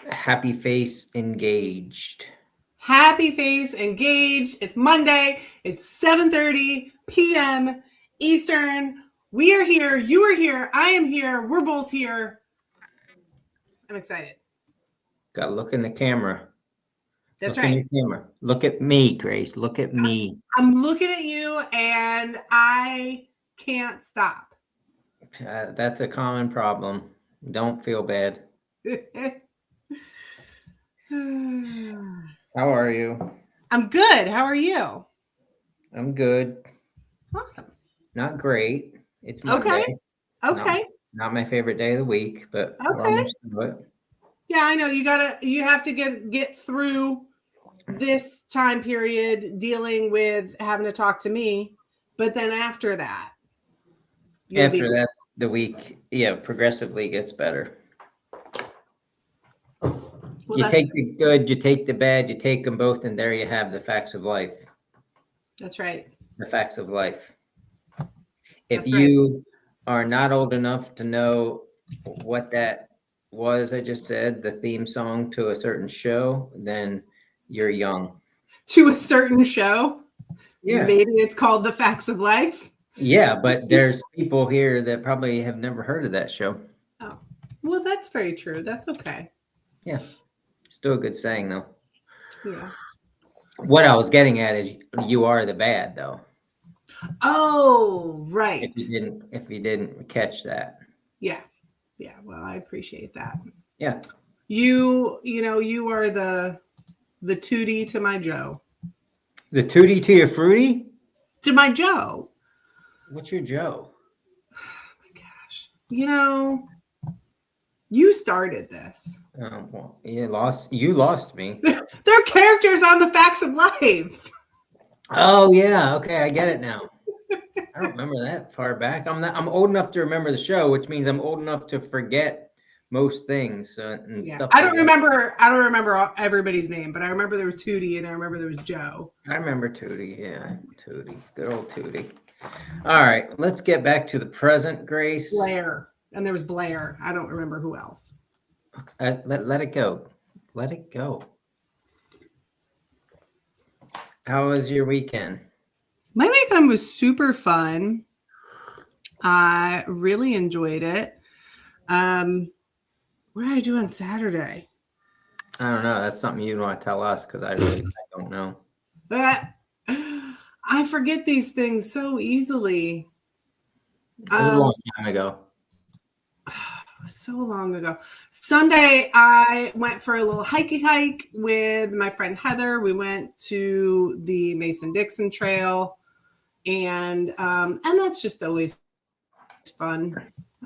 Happy face engaged. Happy face engaged. It's Monday. It's 7:30 p.m. Eastern. We are here. You are here. I am here. We're both here. I'm excited. Got to look in the camera. That's Look in right. your camera. Look at me, Grace. Look at me. I'm looking at you and I can't stop. That's a common problem. Don't feel bad. How are you? I'm good. How are you? I'm good. Awesome. Not great. It's Okay. Monday. Not, Okay. not my favorite day of the week, but we're Okay. almost through it. Yeah, I know you have to get through this time period dealing with having to talk to me, but then after that, you'll be After that, the week, progressively gets better. well. You take the good, you take the bad, you take them both, and there you have the facts of life. That's right. The facts of life. If That's right. you are not old enough to know what that was, I just said, the theme song to a certain show, then you're young. To a certain show, Yeah. maybe it's called The Facts of Life. Yeah, but there's people here that probably have never heard of that show. Oh, well, that's very true. That's okay. Yeah. Still a good saying, though. Yeah. What I was getting at is you are the bad, though. Oh, right. If you didn't catch that. Yeah. Yeah. Well, I appreciate that. Yeah. You are the Tootie to my Joe. The Tootie to your Fruity? To my Joe. What's your Joe? Oh my gosh. You started this. Oh, well, you lost me. They're characters on The Facts of Life. Oh yeah, okay, I get it now. I don't remember that far back. I'm old enough to remember the show, which means I'm old enough to forget most things and Yeah. stuff. I don't remember everybody's name, but I remember there was Tootie and I remember there was Joe. I remember Tootie, yeah. Tootie. Good old Tootie. All right, let's get back to the present, Grace. Blair. And there was Blair. I don't remember who else. Let it go. Let it go. How was your weekend? My weekend was super fun. I really enjoyed it. What did I do on Saturday? I don't know. That's something you'd want to tell us because I don't know. I forget these things so easily. It was a long time ago. So long ago. Sunday, I went for a little hike with my friend Heather. We went to the Mason-Dixon Trail, and that's just always fun.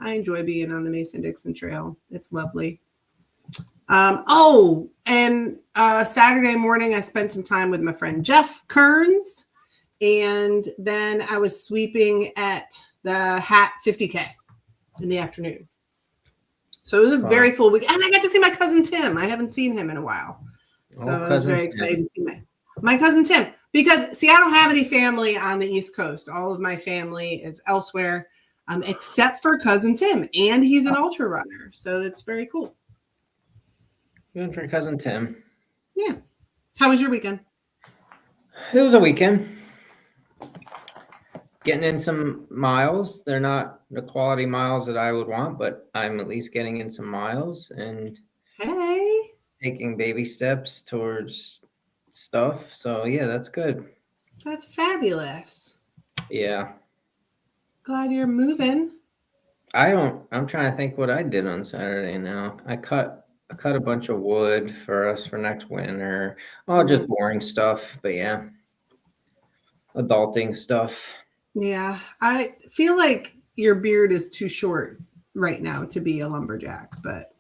I enjoy being on the Mason-Dixon Trail. It's lovely. And Saturday morning, I spent some time with my friend Jeff Kearns, and then I was sweeping at the Hat 50K in the afternoon. So it was a very full week. And I got to see my cousin Tim. I haven't seen him in a while. So I was very excited to see my cousin Tim. Because, see, I don't have any family on the East Coast. All of my family is elsewhere, except for cousin Tim. And he's an ultra runner. So it's very cool. Good for cousin Tim. Yeah. How was your weekend? It was a weekend. Getting in some miles. They're not the quality miles that I would want, but I'm at least getting in some miles and taking baby steps towards stuff. So yeah, that's good. That's fabulous. Yeah. Glad you're moving. I'm trying to think what I did on Saturday now. I cut a bunch of wood for us for next winter. Oh, just boring stuff, but yeah. Adulting stuff. Yeah, I feel like your beard is too short right now to be a lumberjack, but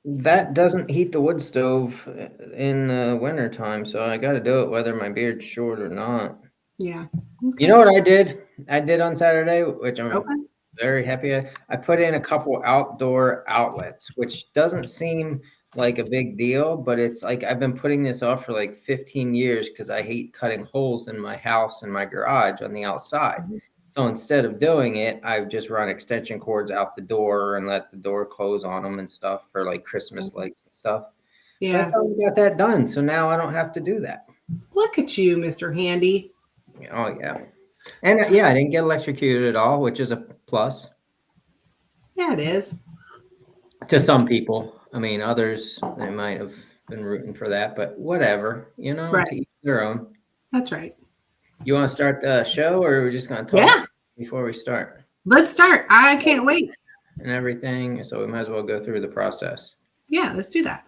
that doesn't heat the wood stove in the winter time, so I got to do it whether my beard's short or not. Yeah. Okay. You know what I did? I did on Saturday, which I'm very happy. I put in a couple outdoor outlets, which doesn't seem like a big deal, but it's like I've been putting this off for like 15 years because I hate cutting holes in my house and my garage on the outside. So instead of doing it, I've just run extension cords out the door and let the door close on them and stuff for like Christmas lights and stuff. Yeah. I finally got that done. So now I don't have to do that. Look at you, Mr. Handy. Oh, yeah. And yeah, I didn't get electrocuted at all, which is a plus. Yeah, it is. To some people. I mean, others, they might have been rooting for that, but whatever, Right. to each their own. That's right. You want to start the show, or are we just going to talk before we start? Let's start. I can't wait. And everything, so we might as well go through the process. Yeah, let's do that.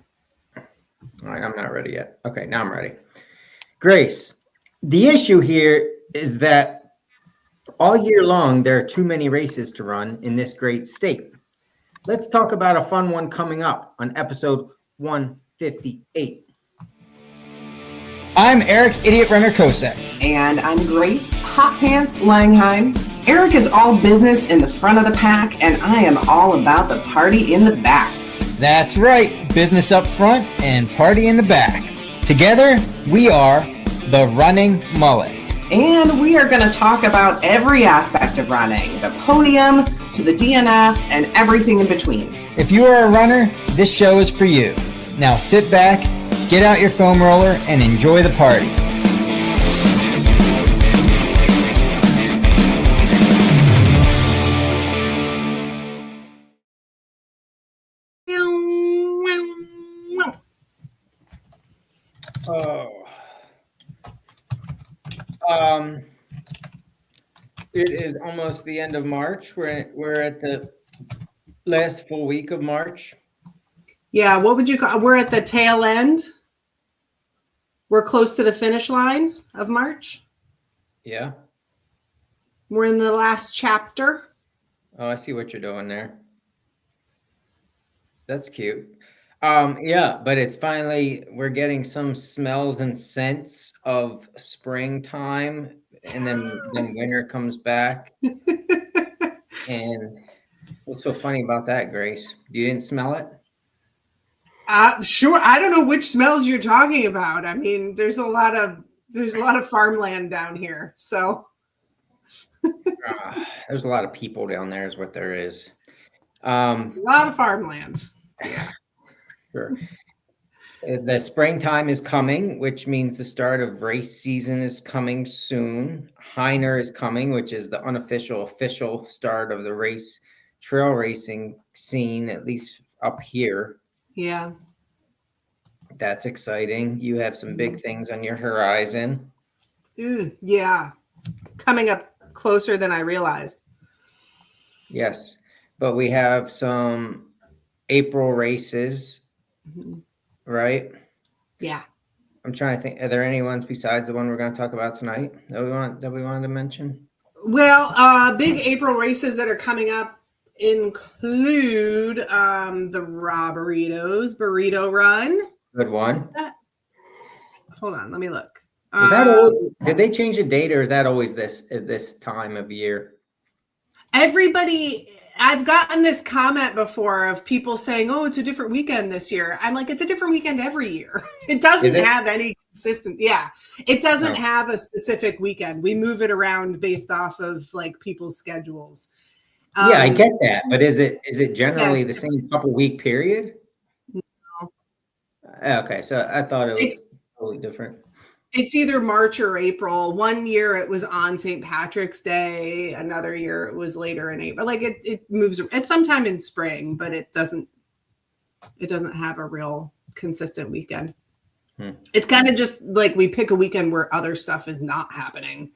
All right, I'm not ready yet. Okay, now I'm ready. Grace, the issue here is that all year long, there are too many races to run in this great state. Let's talk about a fun one coming up on episode 158. I'm Eric, Idiot Runner Kosek. And I'm Grace, Hot Pants Langheim. Eric is all business in the front of the pack, and I am all about the party in the back. That's right, business up front and party in the back. Together, we are the Running Mullet. And we are going to talk about every aspect of running, the podium to the DNF and everything in between. If you are a runner, this show is for you. Now sit back, get out your foam roller, and enjoy the party. It is almost the end of March. We're at the last full week of March. Yeah, what would you call? We're at the tail end. We're close to the finish line of March. Yeah. We're in the last chapter. Oh, I see what you're doing there. That's cute. Yeah, but it's finally, we're getting some smells and scents of springtime, and then winter comes back. And what's so funny about that, Grace? You didn't smell it? Sure. I don't know which smells you're talking about. I mean, there's a lot of farmland down here. So there's a lot of people down there is what there is. A lot of farmland. Yeah, sure. The springtime is coming, which means the start of race season is coming soon. Heiner is coming, which is the official start of the trail racing scene, at least up here. Yeah. That's exciting. You have some big things on your horizon. Yeah. Coming up closer than I realized. Yes. But we have some April races, right? Yeah. I'm trying to think. Are there any ones besides the one we're going to talk about tonight that we wanted to mention? Well, big April races that are coming up include the Raw Burritos Burrito Run. Good one. Hold on, let me look. Did they change the date, or is that always this time of year? Everybody, I've gotten this comment before of people saying, "Oh, it's a different weekend this year." I'm like, it's a different weekend every year. It doesn't have any consistent. Yeah, it doesn't have a specific weekend. We move it around based off of like people's schedules. Yeah, I get that, but is it generally the same couple week period? No. Okay, so I thought it was totally different. It's either March or April. One year it was on St. Patrick's Day. Another year it was later in April. Like it moves. It's sometime in spring, but it doesn't have a real consistent weekend. It's kind of just like we pick a weekend where other stuff is not happening,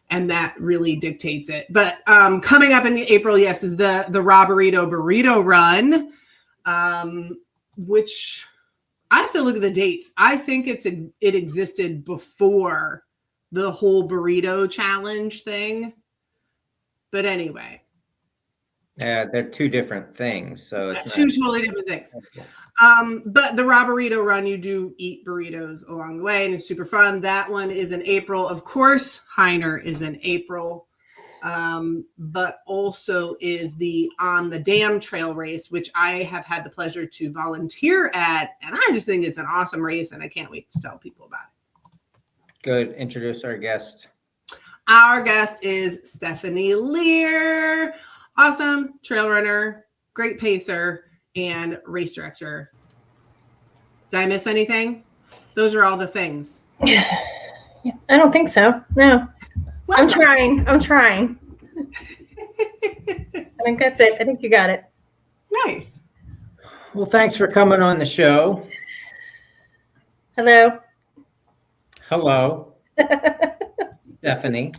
and that really dictates it. But coming up in April, yes, is the Raw Burrito Run, which I have to look at the dates. I think it existed before the whole burrito challenge thing. But anyway. They're two different things. So it's two totally different things. But the Raw Burrito Run, you do eat burritos along the way, and it's super fun. That one is in April. Of course, Heiner is in April. But also is the On the Dam Trail race, which I have had the pleasure to volunteer at. And I just think it's an awesome race, and I can't wait to tell people about it. Good. Introduce our guest. Our guest is Stephanie Leer, awesome trail runner, great pacer, and race director. Did I miss anything? Those are all the things. Yeah, I don't think so. No. Well, I'm trying. I think that's it. I think you got it. Nice. Well, thanks for coming on the show. Hello. Hello, Stephanie.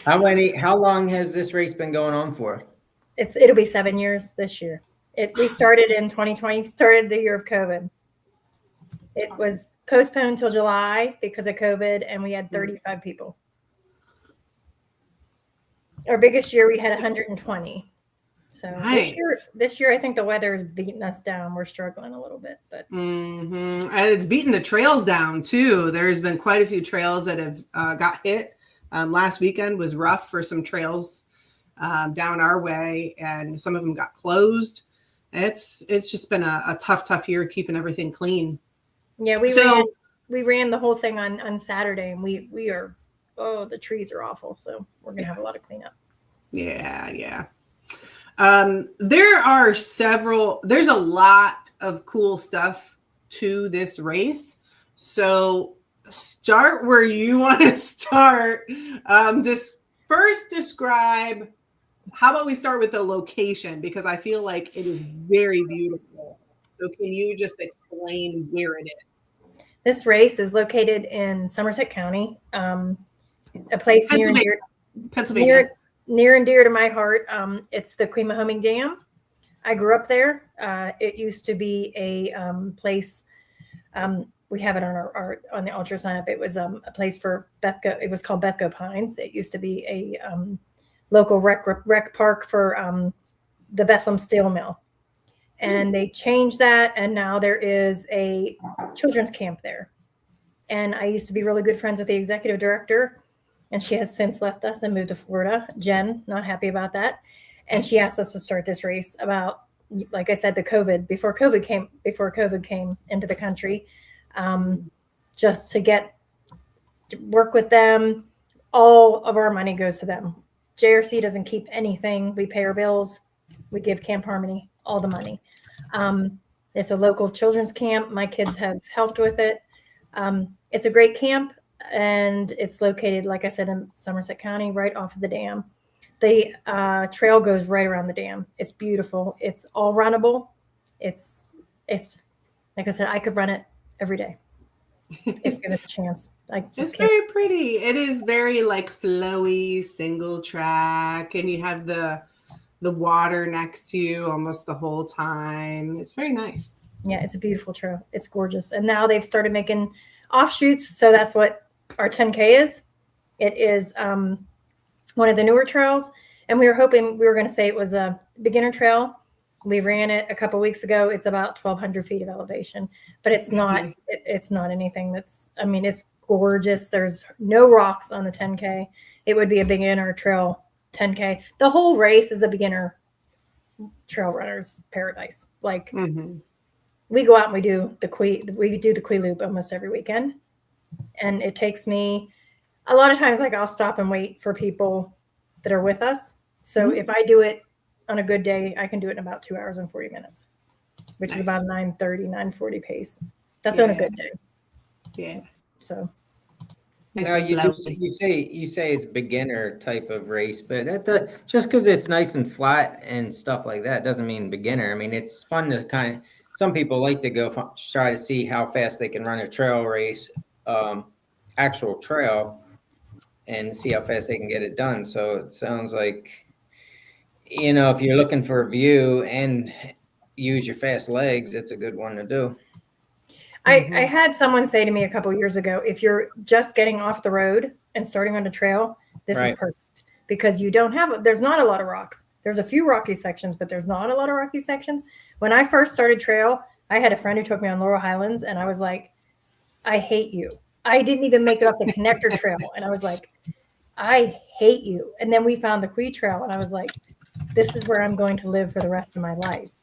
How long has this race been going on for? It'll be 7 years this year. We started in 2020, started the year of COVID. It was postponed till July because of COVID, and we had 35 people. Our biggest year, we had 120. So Nice. this year, I think the weather is beating us down. We're struggling a little bit, but And it's beating the trails down too. There's been quite a few trails that have got hit. Last weekend was rough for some trails down our way, and some of them got closed. It's just been a tough year keeping everything clean. yeah, we ran the whole thing on Saturday, and we are the trees are awful, so we're gonna have a lot of cleanup. Yeah. There's a lot of cool stuff to this race. So start where you want to start. Just first describe, how about we start with the location? Because I feel like it is very beautiful. So can you just explain where it is? This race is located in Somerset County, a place Pennsylvania. near and dear to my heart. It's the Queen Mahoming Dam. I grew up there. It used to be a place. We have it on the ultra sign up. It was a place for Bethco. It was called Bethco Pines. It used to be a local rec park for the Bethlehem Steel Mill, and they changed that, and now there is a children's camp there. And I used to be really good friends with the executive director, and she has since left us and moved to Florida. Jen, not happy about that. And she asked us to start this race about, like I said, before COVID came into the country, just to work with them. All of our money goes to them. JRC doesn't keep anything. We pay our bills. We give Camp Harmony all the money. It's a local children's camp. My kids have helped with it. It's a great camp. And it's located, like I said, in Somerset County, right off of the dam. The trail goes right around the dam. It's beautiful. It's all runnable. It's like I said, I could run it every day if given a chance. It's very pretty. It is very like flowy, single track, and you have the water next to you almost the whole time. It's very nice. Yeah, it's a beautiful trail. It's gorgeous. And now they've started making offshoots. So that's what our 10K is. It is one of the newer trails. And we were going to say it was a beginner trail. We ran it a couple weeks ago. It's about 1,200 feet of elevation, but it's not, it's not anything it's gorgeous. There's no rocks on the 10K. It would be a beginner trail 10K. The whole race is a beginner trail runner's paradise. Like we go out and we do the Quee Loop almost every weekend. And it takes me a lot of times, like I'll stop and wait for people that are with us. So if I do it on a good day, I can do it in about 2 hours and 40 minutes, which is about 9:30, 9:40 pace. That's on a good day. Yeah. So now you say it's beginner type of race, but just because it's nice and flat and stuff like that doesn't mean beginner. I mean, it's fun to some people like to go try to see how fast they can run a trail race, actual trail, and see how fast they can get it done. So it sounds like, if you're looking for a view and use your fast legs, it's a good one to do. I had someone say to me a couple of years ago, if you're just getting off the road and starting on a trail, this is perfect, because there's not a lot of rocks. There's a few rocky sections, but there's not a lot of rocky sections. When I first started trail, I had a friend who took me on Laurel Highlands, and I was like, I hate you. I didn't even make it up the connector trail. And I was like, I hate you. And then we found the Quee Trail, and I was like, this is where I'm going to live for the rest of my life.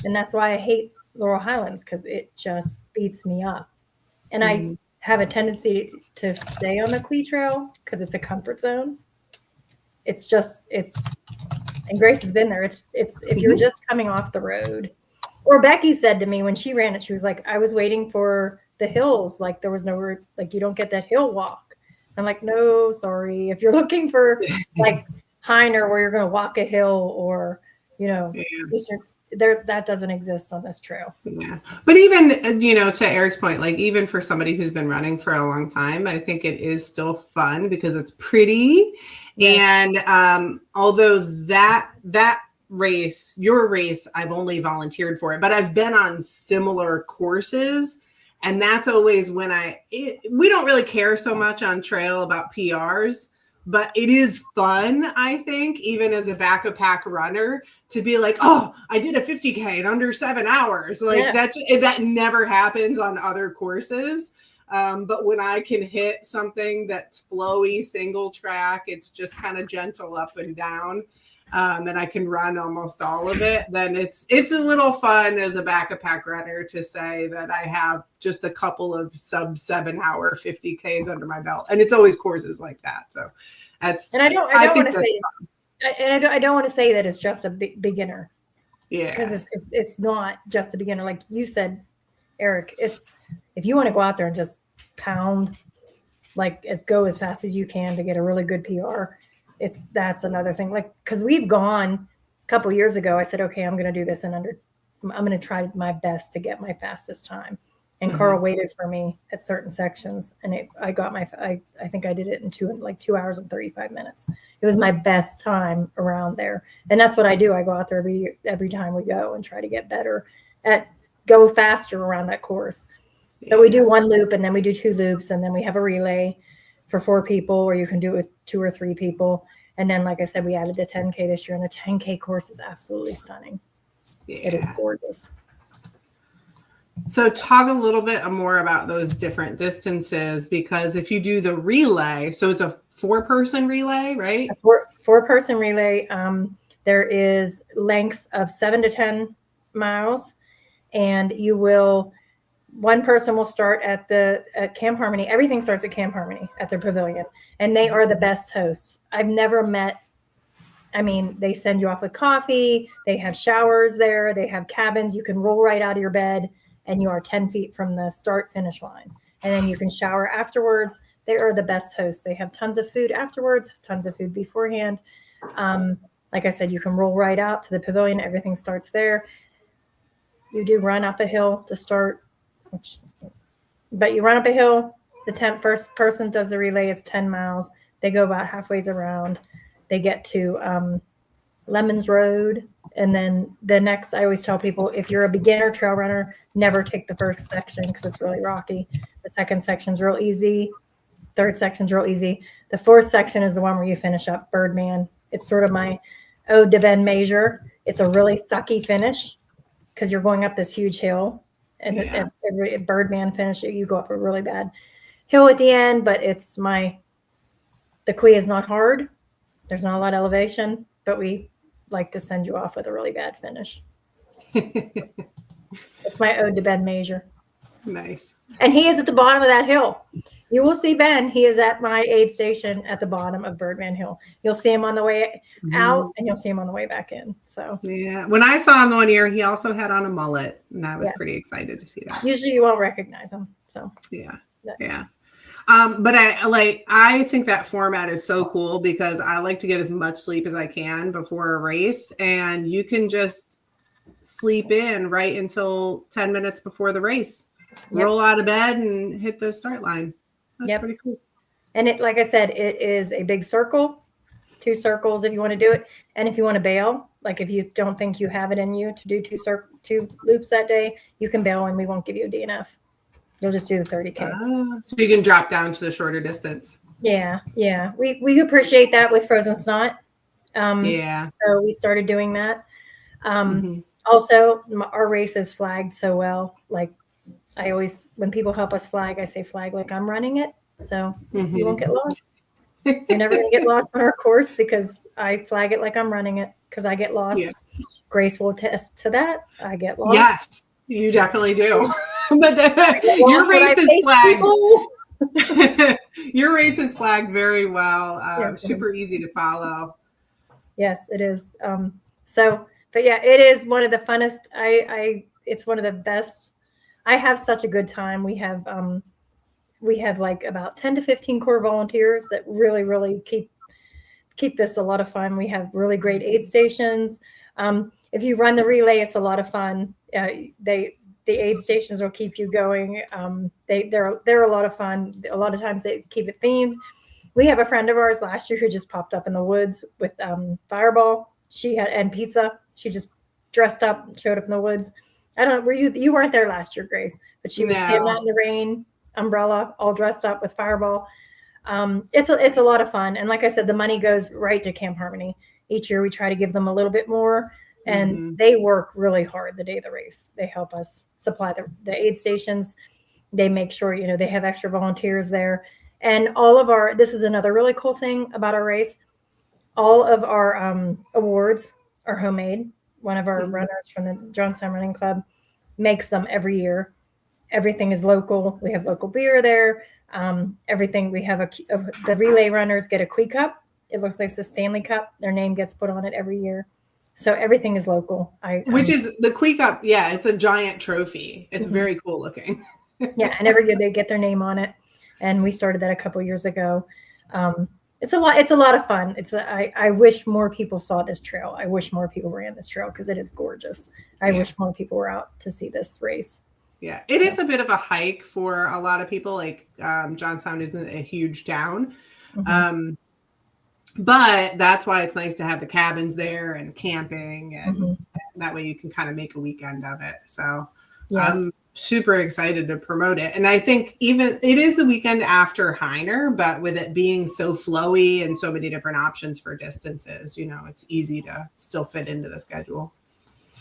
And that's why I hate Laurel Highlands, because it just beats me up. And have a tendency to stay on the Quee Trail because it's a comfort zone. And Grace has been there. It's if you're just coming off the road, or Becky said to me when she ran it, she was like, I was waiting for the hills. Like there was nowhere, like you don't get that hill walk. I'm like, no, sorry. If you're looking for like Heiner where you're going to walk a hill or, that doesn't exist on this trail. Yeah. But even, to Eric's point, like even for somebody who's been running for a long time, I think it is still fun because it's pretty. Yes. And although that race, your race, I've only volunteered for it, but I've been on similar courses. And that's always when we don't really care so much on trail about PRs, but it is fun, I think, even as a back-a-pack runner, to be like, oh, I did a 50K in under 7 hours. Like that never happens on other courses. But when I can hit something that's flowy, single track, it's just kind of gentle up and down. And I can run almost all of it, then it's a little fun as a back-a-pack runner to say that I have just a couple of sub 7 hour 50Ks under my belt. And it's always courses like that. So that's, and I don't want to say that it's just a beginner. Yeah. Because it's not just a beginner. Like you said, Eric, if you want to go out there and just pound, like go as fast as you can to get a really good PR, that's another thing. Like, because we've gone a couple years ago, I said, okay, I'm going to do this I'm going to try my best to get my fastest time. And Carl waited for me at certain sections, and I think I did it in 2 hours and 35 minutes. It was my best time around there. And that's what I do. I go out there every time we go and try to get better go faster around that course. Yeah. So we do one loop, and then we do 2 loops, and then we have a relay for 4 people, or you can do it with 2 or 3 people. And then, like I said, we added the 10K this year, and the 10K course is absolutely stunning. Yeah. It is gorgeous. So talk a little bit more about those different distances, because if you do the relay, so it's a 4-person relay, right? A 4-person relay. There is lengths of 7 to 10 miles, and one person will start at Camp Harmony. Everything starts at Camp Harmony at their pavilion, and they are the best hosts. I've never met. I mean, they send you off with coffee. They have showers there. They have cabins. You can roll right out of your bed, and you are 10 feet from the start-finish line. And then you can shower afterwards. They are the best hosts. They have tons of food afterwards, tons of food beforehand. Like I said, you can roll right out to the pavilion. Everything starts there. You do run up a hill to start. But you run up a hill. The first person does the relay. It's 10 miles. They go about halfway around. They get to Lemons Road. And then the next, I always tell people, if you're a beginner trail runner, never take the first section because it's really rocky. The second section's real easy. Third section's real easy. The 4th section is the one where you finish up Birdman. It's sort of my ode to Ben Major. It's a really sucky finish because you're going up this huge hill. And every Birdman finish, you go up a really bad hill at the end, but the Quee is not hard. There's not a lot of elevation, but we like to send you off with a really bad finish. It's my ode to Ben Major. Nice. And he is at the bottom of that hill. You will see Ben. He is at my aid station at the bottom of Birdman Hill. You'll see him on the way out, and you'll see him on the way back in. So yeah, when I saw him 1 year, he also had on a mullet, and I was pretty excited to see that. Usually, you won't recognize him. So yeah. But I think that format is so cool because I like to get as much sleep as I can before a race, and you can just sleep in right until 10 minutes before the race. Yep. Roll out of bed and hit the start line. That's pretty cool. And it, like I said, it is a big circle, 2 circles if you want to do it. And if you want to bail, like if you don't think you have it in you to do 2 loops that day, you can bail and we won't give you a DNF. You'll just do the 30K. So you can drop down to the shorter distance. Yeah. We appreciate that with Frozen Snot. So we started doing that. Also, our race is flagged so well. Like I always, when people help us flag, I say flag like I'm running it. So you won't get lost. You're never going to get lost on our course because I flag it like I'm running it because I get lost. Yeah. Grace will attest to that. I get lost. Yes, you definitely do. But your Should I race is face flagged. people? Your race is flagged very well. Yeah, it Super is. easy to follow. Yes, it is. But yeah, it is one of the funnest. It's one of the best. I have such a good time. We have like about 10 to 15 core volunteers that really, really keep this a lot of fun. We have really great aid stations. If you run the relay, it's a lot of fun. The aid stations will keep you going. They're a lot of fun. A lot of times they keep it themed. We have a friend of ours last year who just popped up in the woods with Fireball. And pizza. She just dressed up, showed up in the woods. I don't know, you weren't there last year, Grace, but she was standing out in the rain, umbrella, all dressed up with Fireball. It's a lot of fun. And like I said, the money goes right to Camp Harmony. Each year we try to give them a little bit more, and they work really hard the day of the race. They help us supply the aid stations. They make sure, they have extra volunteers there. And this is another really cool thing about our race. All of our awards are homemade. One of our runners from the Johnstown Running Club makes them every year. Everything is local. We have local beer there. Everything. We have the relay runners get a Quee Cup. It looks like the Stanley Cup. Their name gets put on it every year. So everything is local. Which is the Quee Cup. Yeah, it's a giant trophy. It's very cool looking. Yeah, and every year they get their name on it. And we started that a couple years ago. It's a lot of fun. I wish more people saw this trail. I wish more people ran this trail because it is gorgeous. I wish more people were out to see this race. Yeah, it is a bit of a hike for a lot of people. Like Johnstown isn't a huge town. But that's why it's nice to have the cabins there and camping, and that way you can kind of make a weekend of it. So I'm super excited to promote it. And I think even it is the weekend after Heiner, but with it being so flowy and so many different options for distances, it's easy to still fit into the schedule.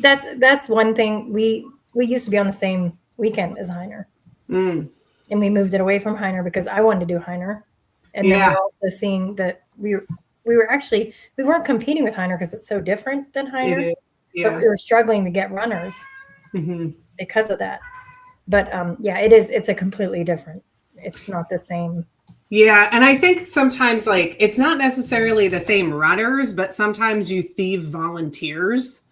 That's one thing. We used to be on the same weekend as Heiner. And we moved it away from Heiner because I wanted to do Heiner. And then we're also seeing that we weren't competing with Heiner because it's so different than Heiner. But we were struggling to get runners because of that. But it's a completely different. It's not the same. Yeah, and I think sometimes it's not necessarily the same runners, but sometimes you thieve volunteers.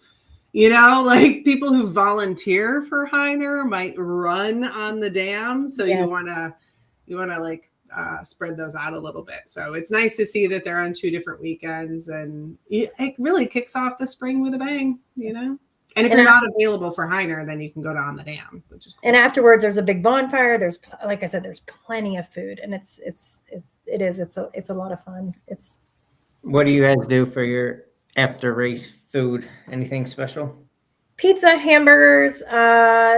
People who volunteer for Heiner might run on the dam, so you want to spread those out a little bit. So it's nice to see that they're on 2 different weekends, and it really kicks off the spring with a bang, And if you're not available for Heiner, then you can go to On the Dam, which is cool. And afterwards, there's a big bonfire. There's, like I said, there's plenty of food, and it's a lot of fun. What do you guys do for your after race food? Anything special? Pizza, hamburgers.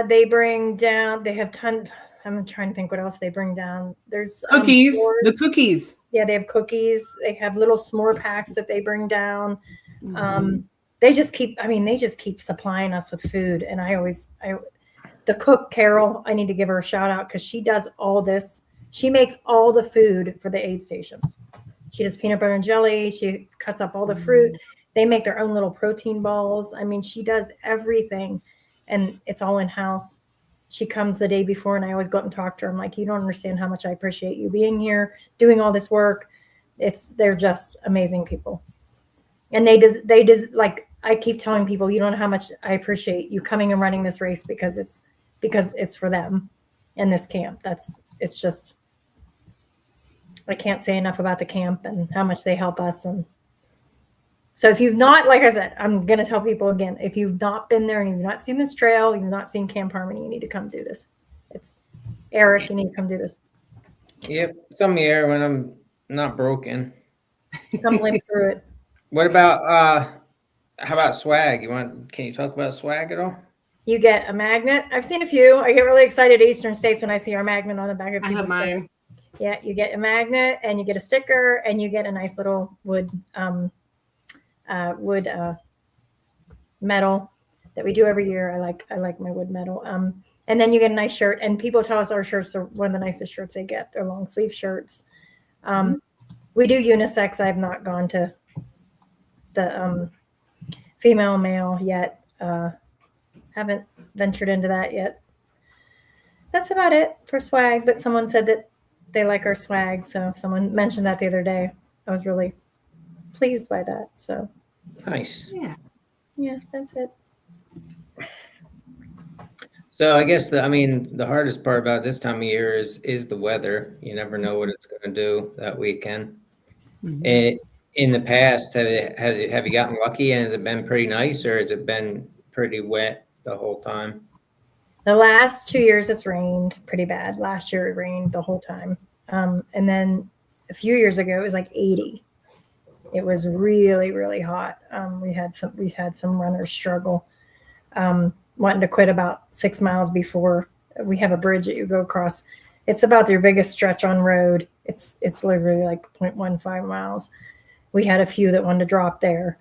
They bring down. They have I'm trying to think what else they bring down. There's cookies. The cookies. Yeah, they have cookies. They have little s'more packs that they bring down. They just keep supplying us with food. And the cook, Carol, I need to give her a shout out because she does all this. She makes all the food for the aid stations. She does peanut butter and jelly. She cuts up all the fruit. They make their own little protein balls. I mean, she does everything, and it's all in-house. She comes the day before, and I always go up and talk to her. I'm like, you don't understand how much I appreciate you being here, doing all this work. They're just amazing people. And they just like, I keep telling people, you don't know how much I appreciate you coming and running this race because it's for them and this camp. It's just, I can't say enough about the camp and how much they help us. And so if you've not, like I said, I'm going to tell people again, if you've not been there and you've not seen this trail, you've not seen Camp Harmony, you need to come do this. It's Eric, you need to come do this. Yep. Some year when I'm not broken. Come limp through it. What about, how about swag? Can you talk about swag at all? You get a magnet. I've seen a few. I get really excited at Eastern States when I see our magnet on the back of people's I have mine. Yeah, you get a magnet and you get a sticker and you get a nice little wood medal that we do every year. I like my wood medal. And then you get a nice shirt. And people tell us our shirts are one of the nicest shirts they get. They're long sleeve shirts. We do unisex. I've not gone to the female male yet. Haven't ventured into that yet. that's about it for swag. But someone said that they like our swag, so someone mentioned that the other day. I was really pleased by that. So Nice. yeah, that's it. So I guess the hardest part about this time of year is the weather. You never know what it's going to do that weekend. Mhm. In the past, have you gotten lucky and has it been pretty nice, or has it been pretty wet the whole time? The last 2 years it's rained pretty bad. Last year it rained the whole time. And then a few years ago it was like 80. It was really, really hot. We had some runners struggle. Wanting to quit about 6 miles before. We have a bridge that you go across. It's about your biggest stretch on road. It's literally like 0.15 miles. We had a few that wanted to drop there.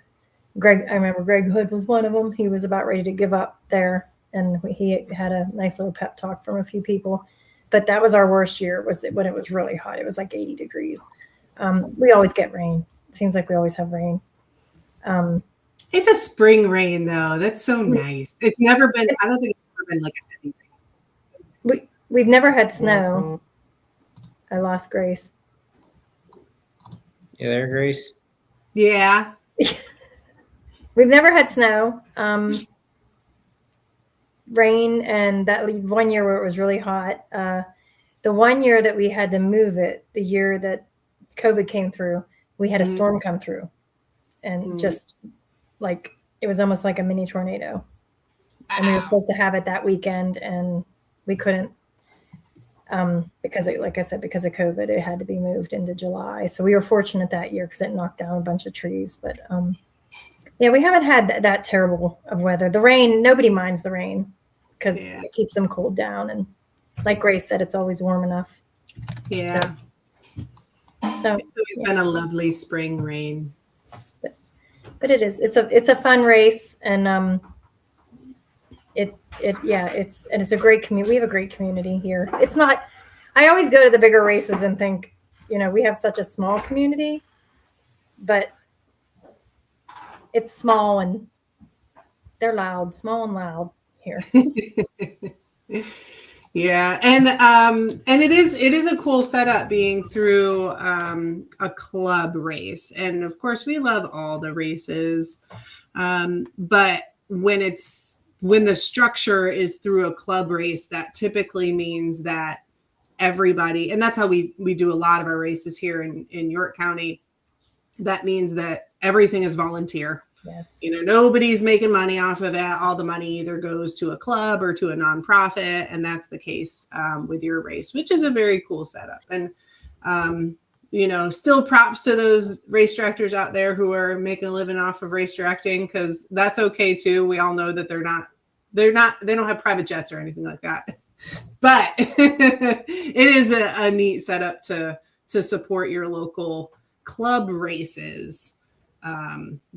I remember Greg Hood was one of them. He was about ready to give up there, and he had a nice little pep talk from a few people. But that was our worst year, was when it was really hot. It was like 80 degrees. We always get rain. It seems like we always have rain. It's a spring rain though. That's so nice. It's never been. I don't think it's ever been like a heavy rain. We've never had snow. I lost Grace. You there, Grace? Yeah. We've never had snow, rain, and that 1 year where it was really hot. The 1 year that we had to move it, the year that COVID came through, we had a storm come through, and just like it was almost like a mini tornado. And we were supposed to have it that weekend, and we couldn't because, like I said, because of COVID, it had to be moved into July. So we were fortunate that year because it knocked down a bunch of trees. But yeah, we haven't had that terrible of weather. The rain, nobody minds the rain because it keeps them cooled down. And like Grace said, it's always warm enough. Yeah. So it's always been a lovely spring rain. But it is. It's a fun race, and it's a great community. We have a great community here. It's not. I always go to the bigger races and think, we have such a small community, but it's small and they're loud, small and loud here. Yeah, and it is a cool setup being through a club race, and of course we love all the races, but when the structure is through a club race, that typically means that everybody, and that's how we do a lot of our races here in York County. That means that everything is volunteer. Yes. Nobody's making money off of it. All the money either goes to a club or to a nonprofit. And that's the case with your race, which is a very cool setup. And, still props to those race directors out there who are making a living off of race directing, because that's okay too. We all know that they don't have private jets or anything like that. But it is a neat setup to support your local club races.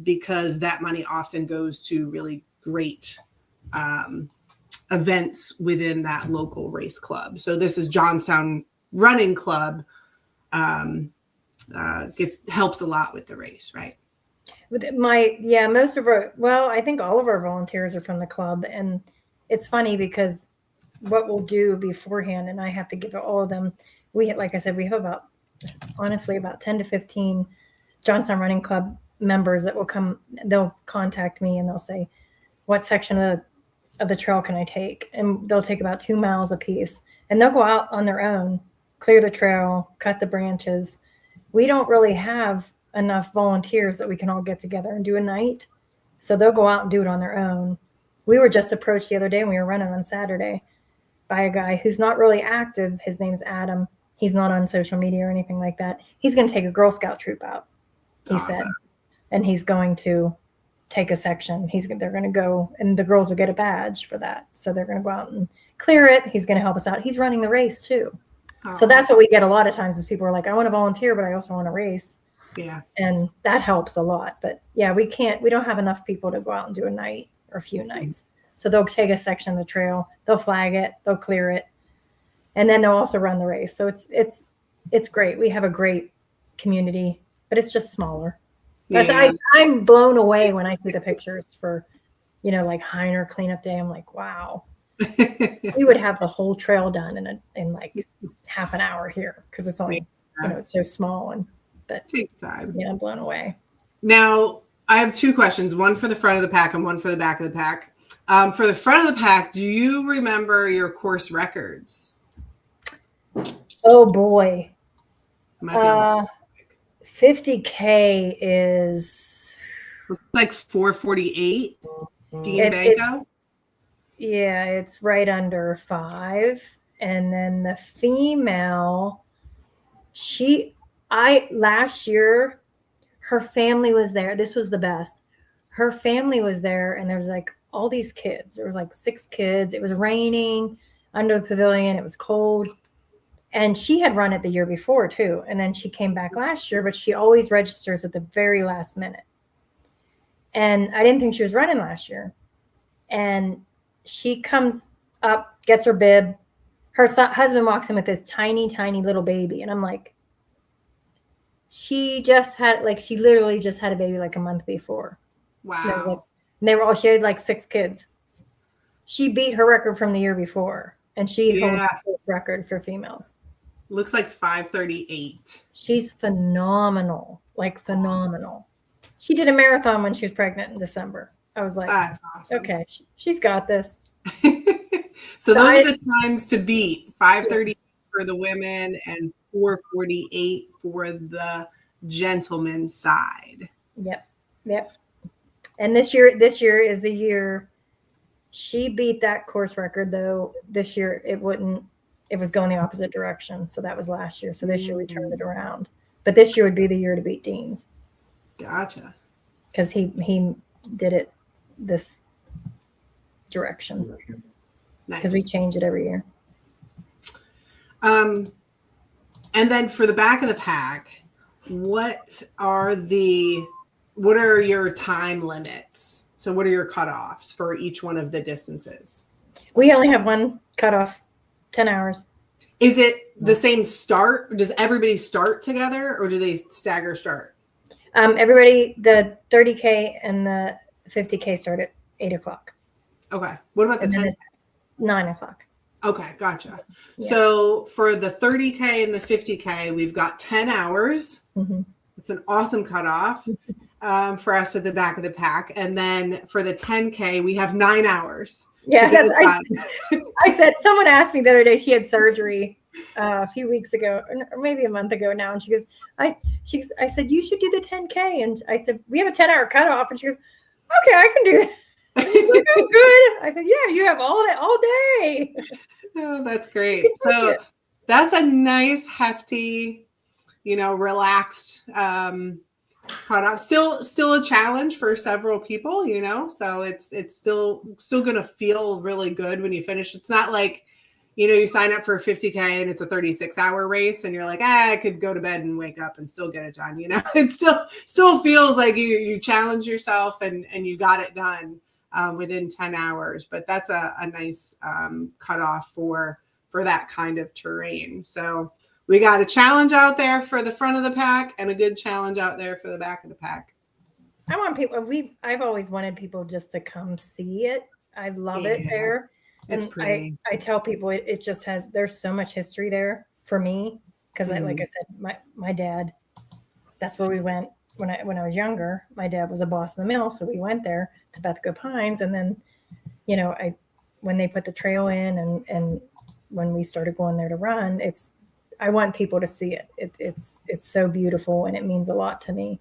Because that money often goes to really great events within that local race club. So this is Johnstown Running Club. Helps a lot with the race, right? Most of I think all of our volunteers are from the club, and it's funny because what we'll do beforehand, and I have to give all of them. Like I said, we have about 10 to 15 Johnstown Running Club members that will come. They'll contact me and they'll say, what section of the trail can I take? And they'll take about 2 miles a piece, and they'll go out on their own, clear the trail, cut the branches. We don't really have enough volunteers that we can all get together and do a night. So they'll go out and do it on their own. We were just approached the other day, and we were running on Saturday, by a guy who's not really active. His name's Adam. He's not on social media or anything like that. He's going to take a Girl Scout troop out, he said. And he's going to take a section. They're going to go, and the girls will get a badge for that. So they're going to go out and clear it. He's going to help us out. He's running the race too. So that's what we get a lot of times is people are like, I want to volunteer, but I also want to race. Yeah. And that helps a lot. But yeah, we don't have enough people to go out and do a night or a few nights. So they'll take a section of the trail, they'll flag it, they'll clear it, and then they'll also run the race. So it's great. We have a great community, but it's just smaller. Yeah. I'm blown away when I see the pictures for, like Heiner cleanup day. I'm like, wow. we would have the whole trail done in like half an hour here because it's only it's so small but takes time. Yeah, I'm blown away. Now I have two questions, one for the front of the pack and one for the back of the pack. For the front of the pack, do you remember your course records? Oh boy. 50K is like 4:48. Dean Banco? Yeah, it's right under 5. And then the female, last year, her family was there. This was the best. Her family was there, and there's like all these kids. There was like 6 kids. It was raining under the pavilion. It was cold. And she had run it the year before too. And then she came back last year, but she always registers at the very last minute. And I didn't think she was running last year. And she comes up, gets her bib. Her husband walks in with this tiny, tiny little baby. And I'm like, she literally just had a baby like a month before. Wow. She had like 6 kids. She beat her record from the year before. And she holds the record for females. Looks like 5:38. She's phenomenal. Like phenomenal. She did a marathon when she was pregnant in December. I was like, that's awesome. Okay, she's got this. So those are the times to beat. 5:38 for the women and 4:48 for the gentlemen's side. Yep. And this year is the year she beat that course record, though this year it was going the opposite direction. So that was last year. So this year we turned it around. But this year would be the year to beat Dean's. Gotcha. Because he did it this direction. Because we change it every year. And then for the back of the pack, what are your time limits? So what are your cutoffs for each one of the distances? We only have one cutoff, 10 hours. Is it the same start? Does everybody start together or do they stagger start? Everybody, the 30K and the 50K start at 8 o'clock. Okay. What about the 10? 9 o'clock. Okay, gotcha. Yeah. So for the 30K and the 50K, we've got 10 hours. Mm-hmm. It's an awesome cutoff for us at the back of the pack. And then for the 10K, we have 9 hour's. Yeah, I said, someone asked me the other day, she had surgery a few weeks ago, or maybe a month ago now. And she goes, I said, you should do the 10K. And I said, we have a 10-hour cutoff. And she goes, okay, I can do that. She's like, oh, good. I said, yeah, you have all day. Oh, that's great. So that's a nice, hefty, relaxed cutoff. Still a challenge for several people, so it's still going to feel really good when you finish. It's not like, you sign up for a 50K and it's a 36-hour race and you're like, I could go to bed and wake up and still get it done. It still feels like you challenge yourself and you got it done within 10 hours. But that's a nice cutoff for that kind of terrain. So we got a challenge out there for the front of the pack and a good challenge out there for the back of the pack. I want people, I've always wanted people just to come see it. I love it there. It's pretty. I tell people it just there's so much history there for me. Cause like I said, my dad, that's where we went when I was younger. My dad was a boss in the mill. So we went there to Bethico Pines. And then, when they put the trail in and when we started going there to run, I want people to see it. It's so beautiful and it means a lot to me.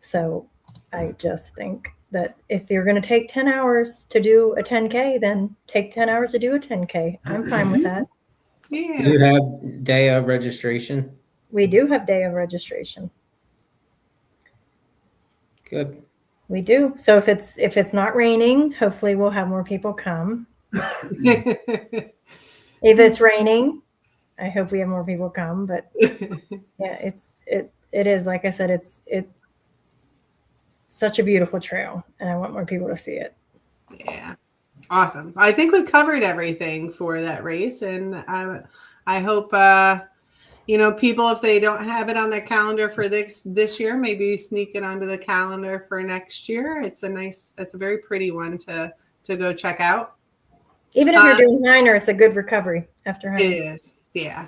So I just think that if you're going to take 10 hours to do a 10K, then take 10 hours to do a 10K. I'm fine with that. Yeah. Do you have day of registration? We do have day of registration. Good. We do. So if it's not raining, hopefully we'll have more people come. If it's raining, I hope we have more people come, but yeah, it is, like I said, it's such a beautiful trail and I want more people to see it. Yeah. Awesome. I think we covered everything for that race. And I hope, people, if they don't have it on their calendar for this year, maybe sneak it onto the calendar for next year. It's a very pretty one to go check out. Even if you're doing minor, it's a good recovery after It Heiner. is. Yeah.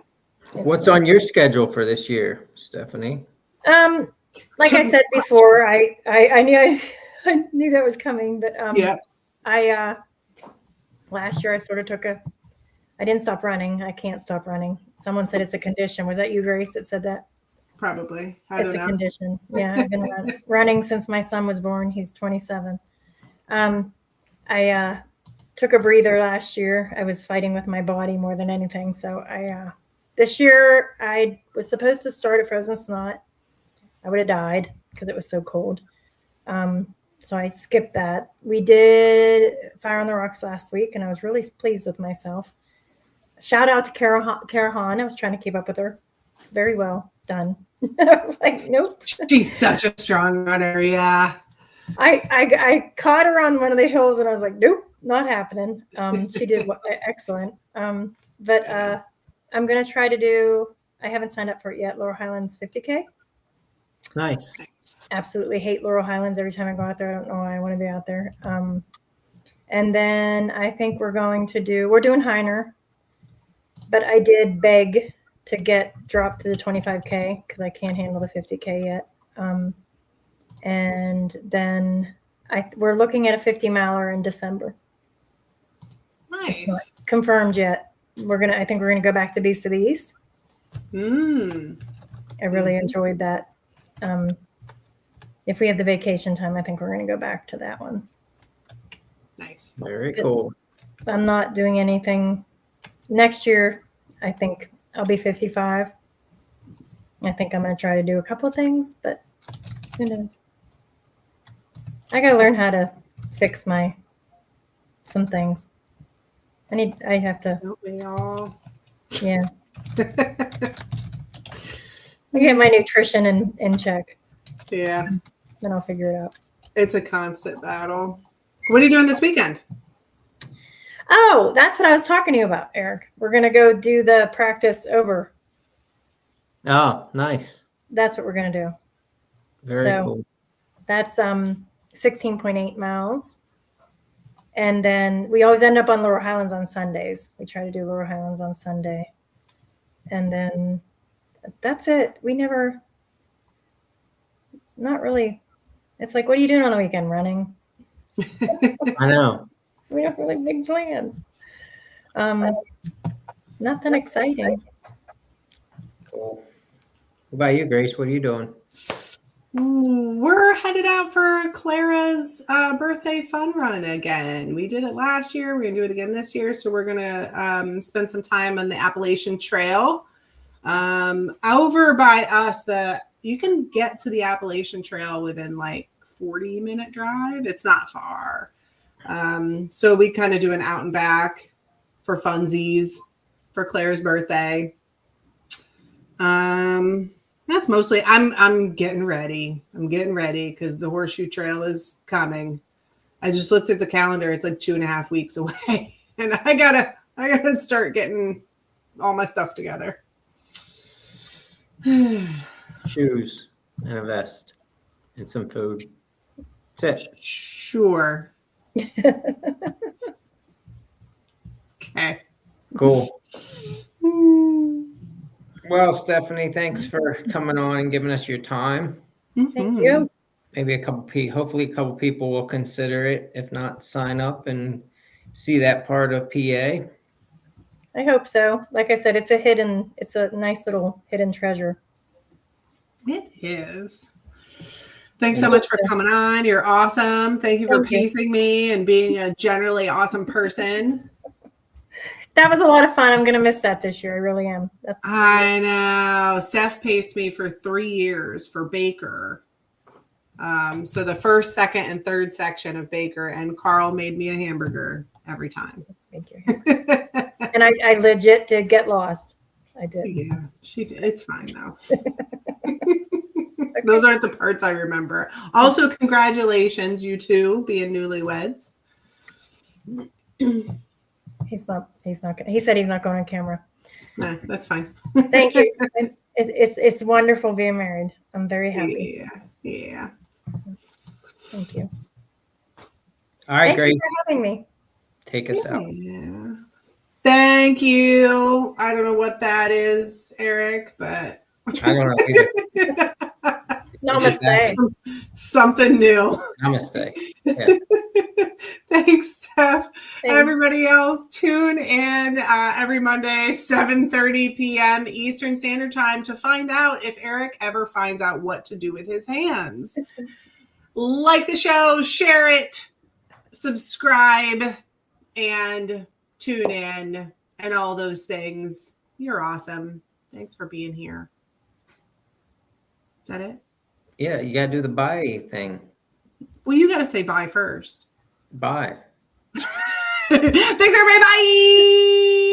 What's on your schedule for this year, Stephanie? Like I said before, I knew that was coming, but Yeah. last year I sort of I didn't stop running. I can't stop running. Someone said it's a condition. Was that you, Grace, that said that? Probably. I It's don't a know. condition. Yeah, I've been running since my son was born. He's 27. I took a breather last year. I was fighting with my body more than anything. So this year I was supposed to start at Frozen Snot. I would have died because it was so cold. So I skipped that. We did Fire on the Rocks last week, and I was really pleased with myself. Shout out to Kara Hahn. I was trying to keep up with her. Very well done. I was like, nope. She's such a strong runner. Yeah. I caught her on one of the hills, and I was like, nope, not happening. She did excellent. But I'm going to try to do, I haven't signed up for it yet, Laurel Highlands 50K. Nice. Absolutely hate Laurel Highlands. Every time I go out there, I don't know why I want to be out there. And then I think we're doing Heiner, but I did beg to get dropped to the 25K because I can't handle the 50K yet. And then we're looking at a 50 miler in December. Nice. It's not confirmed yet. I think we're gonna go back to Beast of the East. I really enjoyed that. If we have the vacation time, I think we're gonna go back to that one. Nice. Very cool. I'm not doing anything next year. I think I'll be 55. I think I'm gonna try to do a couple of things, but who knows? I gotta learn how to fix some things. I have to. Don't we all? Yeah. I get my nutrition in check. Yeah. Then I'll figure it out. It's a constant battle. What are you doing this weekend? Oh, that's what I was talking to you about, Eric. We're gonna go do the practice over. Oh, nice. That's what we're gonna do. Very cool. That's 16.8 miles. And then we always end up on Laurel Highlands on Sundays. We try to do Laurel Highlands on Sunday. And then that's it. Not really. It's like, what are you doing on the weekend? Running? I know. We don't really big plans. Nothing exciting. Cool. What about you, Grace? What are you doing? We're headed out for Clara's birthday fun run again. We did it last year. We're going to do it again this year. So we're going to spend some time on the Appalachian Trail. Over by us, you can get to the Appalachian Trail within like 40-minute drive. It's not far. So we kind of do an out and back for funsies for Clara's birthday. That's mostly, I'm getting ready. I'm getting ready because the Horseshoe Trail is coming. I just looked at the calendar. It's like 2.5 weeks away. And I gotta start getting all my stuff together. Shoes and a vest and some food. That's it. Sure. Okay. Cool. Well, Stephanie, thanks for coming on and giving us your time. Thank you. Maybe hopefully a couple people will consider it. If not, sign up and see that part of PA. I hope so. Like I said, it's a nice little hidden treasure. It is. Thanks so much for coming on. You're awesome. Thank you for pacing me and being a generally awesome person. That was a lot of fun. I'm going to miss that this year. I really am. I know. Steph paced me for 3 years for Baker. So the first, second, and third section of Baker, and Carl made me a hamburger every time. Thank you. And I legit did get lost. I did. Yeah, she did. It's fine though. Those aren't the parts I remember. Also, congratulations, you two, being newlyweds. He said he's not going on camera. No, that's fine. Thank you. It's wonderful being married. I'm very happy. Yeah. Thank you. All right, Thank Grace. you for having me. take us out. Yeah. Thank you. I don't know what that is, Eric, but I don't know either. Namaste. Something new. Namaste. Yeah. Thanks, Steph. Thanks. Everybody else, tune in every Monday, 7:30 p.m. Eastern Standard Time to find out if Eric ever finds out what to do with his hands. Like the show, share it, subscribe, and tune in, and all those things. You're awesome. Thanks for being here. Is that it? Yeah, you gotta do the bye thing. Well, you got to say bye first. Bye. Thanks, everybody. Bye.